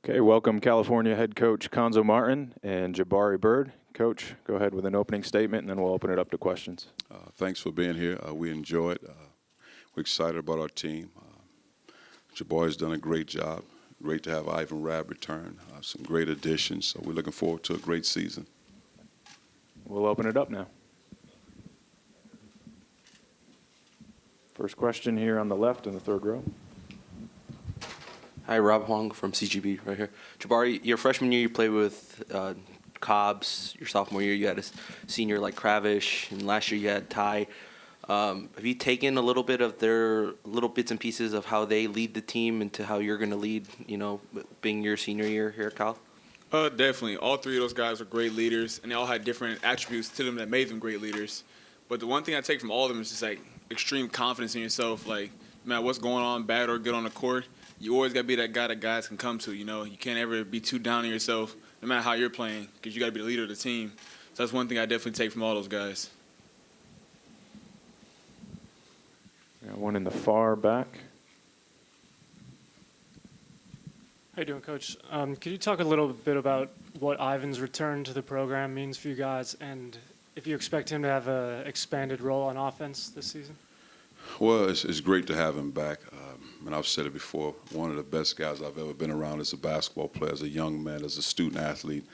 Okay, welcome California head coach Cuonzo Martin and Jabari Bird. Coach, go ahead with an opening statement, and then we'll open it up to questions. Thanks for being here. We enjoy it. We're excited about our team. Jabari's done a great job. Great to have Ivan Rabb return. Some great additions. So we're looking forward to a great season. We'll open it up now. First question here on the left in the third row. Hi, Rob Huang from CGB right here. Jabari, your freshman year you played with Cobbs. Your sophomore year you had a senior like Kravish, and last year you had Ty. Have you taken a little bit of their little bits and pieces of how they lead the team into how you're going to lead, being your senior year here at Cal? Definitely. All three of those guys are great leaders, and they all had different attributes to them that made them great leaders. But the one thing I take from all of them is just, extreme confidence in yourself. No matter what's going on, bad or good on the court, you always got to be that guy that guys can come to, You can't ever be too down on yourself, no matter how you're playing, because you got to be the leader of the team. So that's one thing I definitely take from all those guys. Got one in the far back. How you doing, Coach? Could you talk a little bit about what Ivan's return to the program means for you guys, and if you expect him to have an expanded role on offense this season? Well, it's great to have him back. And I've said it before, one of the best guys I've ever been around as a basketball player, as a young man, as a student athlete.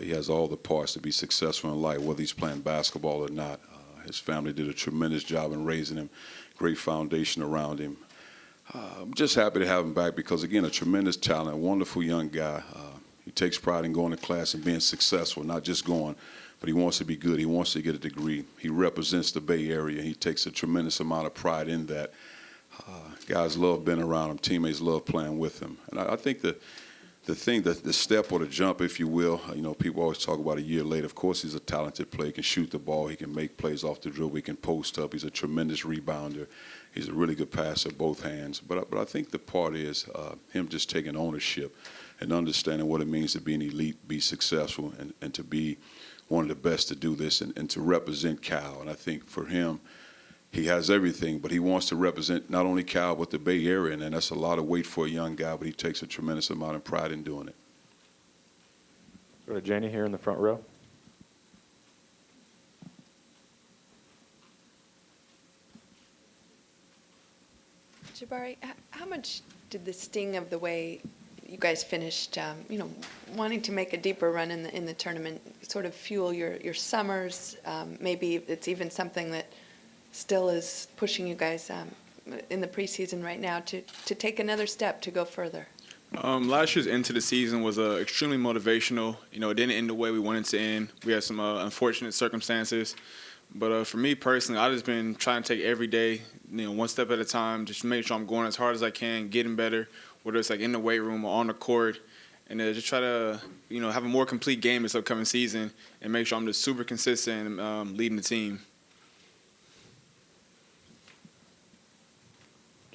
He has all the parts to be successful in life, whether he's playing basketball or not. His family did a tremendous job in raising him, great foundation around him. I'm just happy to have him back because, again, a tremendous talent, a wonderful young guy. He takes pride in going to class and being successful, not just going, but he wants to be good. He wants to get a degree. He represents the Bay Area. He takes a tremendous amount of pride in that. Guys love being around him. Teammates love playing with him. And I think the step or the jump, if you will, people always talk about a year later. Of course, he's a talented player. He can shoot the ball. He can make plays off the dribble. He can post up. He's a tremendous rebounder. He's a really good passer, both hands. But I think the part is him just taking ownership and understanding what it means to be an elite, be successful, and to be one of the best to do this and to represent Cal. And I think for him, he has everything, but he wants to represent not only Cal, but the Bay Area, and that's a lot of weight for a young guy, but he takes a tremendous amount of pride in doing it. Go to Janie here in the front row. Jabari, how much did the sting of the way you guys finished, wanting to make a deeper run in the tournament sort of fuel your summers? Maybe it's even something that still is pushing you guys in the preseason right now to take another step to go further? Last year's end to the season was extremely motivational. It didn't end the way we wanted to end. We had some unfortunate circumstances. But for me personally, I've just been trying to take every day, one step at a time, just make sure I'm going as hard as I can, getting better, whether it's in the weight room or on the court, and just try to, have a more complete game this upcoming season and make sure I'm just super consistent and leading the team.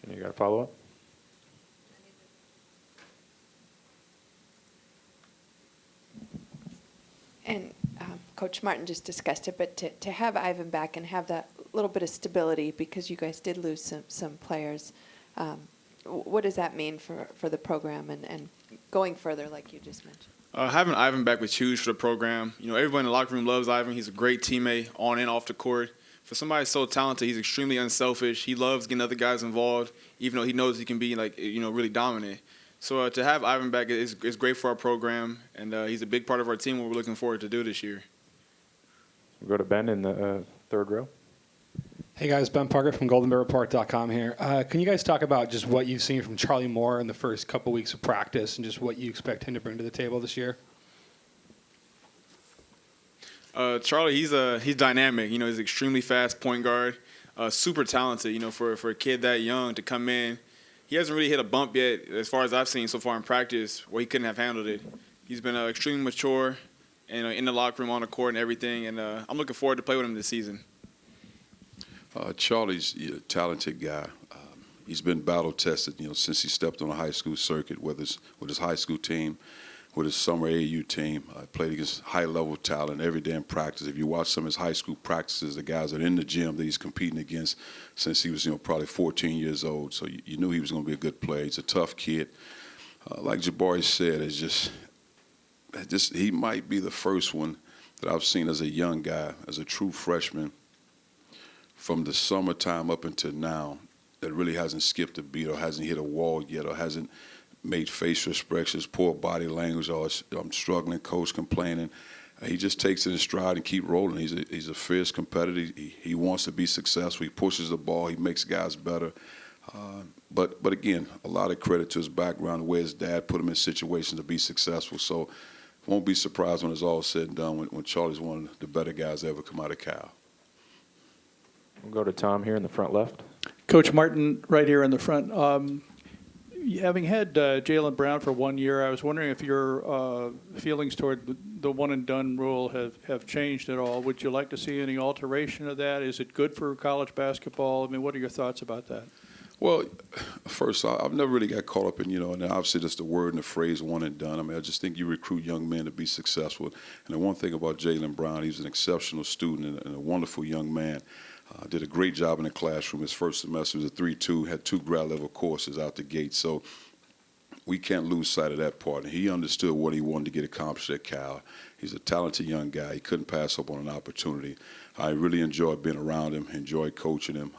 Jenny, you got a follow-up? And Coach Martin just discussed it, but to have Ivan back and have that little bit of stability, because you guys did lose some players, what does that mean for the program and going further, like you just mentioned? Having Ivan back was huge for the program. Everyone in the locker room loves Ivan. He's a great teammate on and off the court. For somebody so talented, he's extremely unselfish. He loves getting other guys involved, even though he knows he can be really dominant. So to have Ivan back is great for our program, and he's a big part of our team. What we're looking forward to do this year. We'll go to Ben in the third row. Hey guys, Ben Parker from GoldenBearReport.com here. Can you guys talk about just what you've seen from Charlie Moore in the first couple weeks of practice and just what you expect him to bring to the table this year? Charlie, he's dynamic. He's an extremely fast point guard, super talented. For a kid that young to come in, he hasn't really hit a bump yet, as far as I've seen so far in practice, where he couldn't have handled it. He's been extremely mature, and in the locker room, on the court, and everything. And I'm looking forward to play with him this season. Charlie's a talented guy. He's been battle tested, since he stepped on a high school circuit, whether it's with his high school team, with his summer AAU team. Played against high-level talent every day in practice. If you watch some of his high school practices, the guys that are in the gym that he's competing against since he was, probably 14 years old. So you knew he was going to be a good player. He's a tough kid. like Jabari said, it's just he might be the first one that I've seen as a young guy, as a true freshman, from the summertime up until now, that really hasn't skipped a beat or hasn't hit a wall yet or hasn't made facial expressions, poor body language, or I'm struggling, coach complaining. He just takes it in stride and keep rolling. He's a fierce competitor. He wants to be successful. He pushes the ball. He makes guys better. But again, a lot of credit to his background, the way his dad put him in situations to be successful. So won't be surprised when it's all said and done when Charlie's one of the better guys to ever come out of Cal. We'll go to Tom here in the front left. Coach Martin, right here in the front. Having had Jaylen Brown for 1 year, I was wondering if your feelings toward the one-and-done rule have changed at all. Would you like to see any alteration of that? Is it good for college basketball? I mean, what are your thoughts about that? Well, first, I've never really got caught up in, and obviously just the word and the phrase one and done. I mean, I just think you recruit young men to be successful. And the one thing about Jaylen Brown, he's an exceptional student and a wonderful young man. Did a great job in the classroom. His first semester was a 3-2, had 2 grad level courses out the gate. So we can't lose sight of that part. And he understood what he wanted to get accomplished at Cal. He's a talented young guy. He couldn't pass up on an opportunity. I really enjoyed being around him, enjoyed coaching him,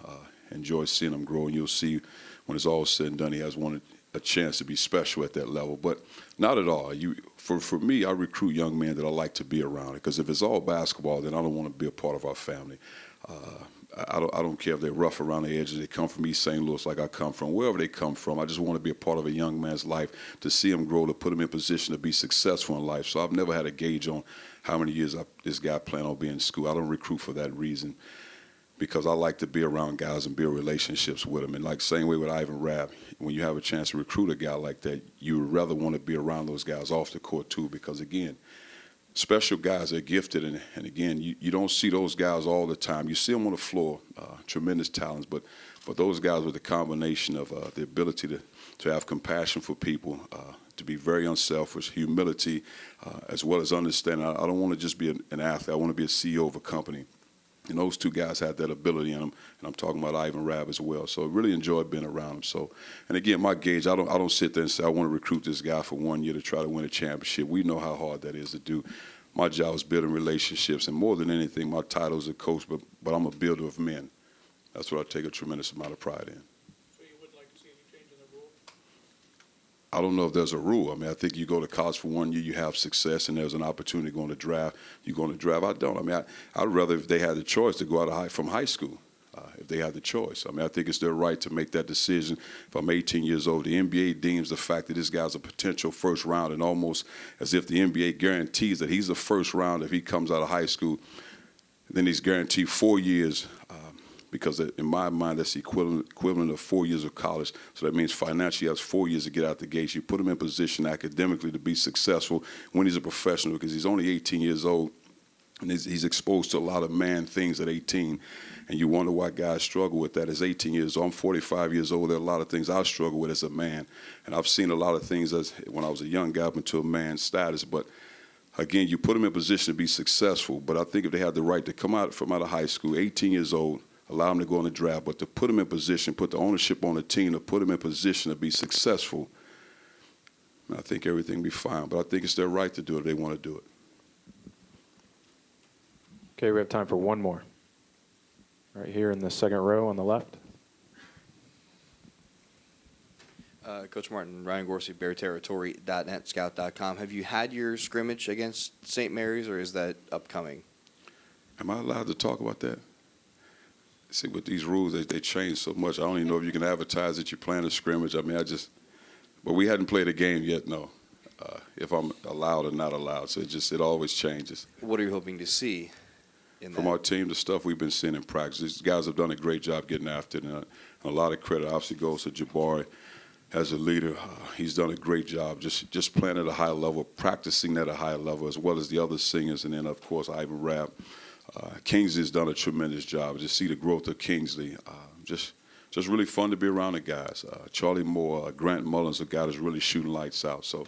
enjoyed seeing him grow. And you'll see when it's all said and done, he has a chance to be special at that level. But not at all. For me, I recruit young men that I like to be around. Because if it's all basketball, then I don't want to be a part of our family. I don't care if they're rough around the edges. They come from East St. Louis like I come from, wherever they come from. I just want to be a part of a young man's life, to see him grow, to put him in position to be successful in life. So I've never had a gauge on how many years this guy planned on being in school. I don't recruit for that reason, because I like to be around guys and build relationships with them. And like same way with Ivan Rabb, when you have a chance to recruit a guy like that, you would rather want to be around those guys off the court too, because again, special guys are gifted, and again, you don't see those guys all the time. You see them on the floor, tremendous talents, but those guys with the combination of the ability to have compassion for people, to be very unselfish, humility, as well as understanding. I don't want to just be an athlete. I want to be a CEO of a company. And those two guys had that ability in them, and I'm talking about Ivan Rabb as well. So I really enjoyed being around them. So, and again, my gauge, I don't sit there and say I want to recruit this guy for 1 year to try to win a championship. We know how hard that is to do. My job is building relationships, and more than anything, my title is a coach, but I'm a builder of men. That's what I take a tremendous amount of pride in. So you would like to see any change in the rule? I don't know if there's a rule. I mean, I think you go to college for 1 year, you have success, and there's an opportunity to go on the draft. You go on the draft. I don't. I mean, I'd rather, if they had the choice, to go out from high school, if they had the choice. I mean, I think it's their right to make that decision. If I'm 18 years old, the NBA deems the fact that this guy's a potential first round, and almost as if the NBA guarantees that he's a first round if he comes out of high school, then he's guaranteed 4 years. Because in my mind, that's the equivalent of 4 years of college. So that means financially he has 4 years to get out the gates. You put him in position academically to be successful when he's a professional, because he's only 18 years old, and he's exposed to a lot of man things at 18. And you wonder why guys struggle with that. As 18 years old, I'm 45 years old. There are a lot of things I struggle with as a man. And I've seen a lot of things when I was a young guy up into a man's status. But again, you put them in position to be successful. But I think if they had the right to come out of high school, 18 years old, allow them to go on the draft, but to put them in position, put the ownership on the team, to put them in position to be successful, I think everything will be fine. But I think it's their right to do it if they want to do it. Okay, we have time for one more. Right here in the second row on the left. Coach Martin, Ryan Gorsey, BearTerritory.net, Scout.com. Have you had your scrimmage against St. Mary's, or is that upcoming? Am I allowed to talk about that? See, with these rules, they change so much. I don't even know if you can advertise that you're playing a scrimmage. I mean, but we hadn't played a game yet, no. If I'm allowed or not allowed. So it always changes. What are you hoping to see in from that? our team, the stuff we've been seeing in practice? These guys have done a great job getting after it, and a lot of credit obviously goes to Jabari as a leader. He's done a great job just playing at a high level, practicing at a high level, as well as the other singers, and then, of course, Ivan Rabb. Kingsley's done a tremendous job. Just see the growth of Kingsley. Just really fun to be around the guys. Charlie Moore, Grant Mullins, a guy that's really shooting lights out. So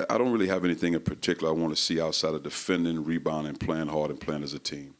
I don't really have anything in particular I want to see outside of defending, rebounding, playing hard, and playing as a team.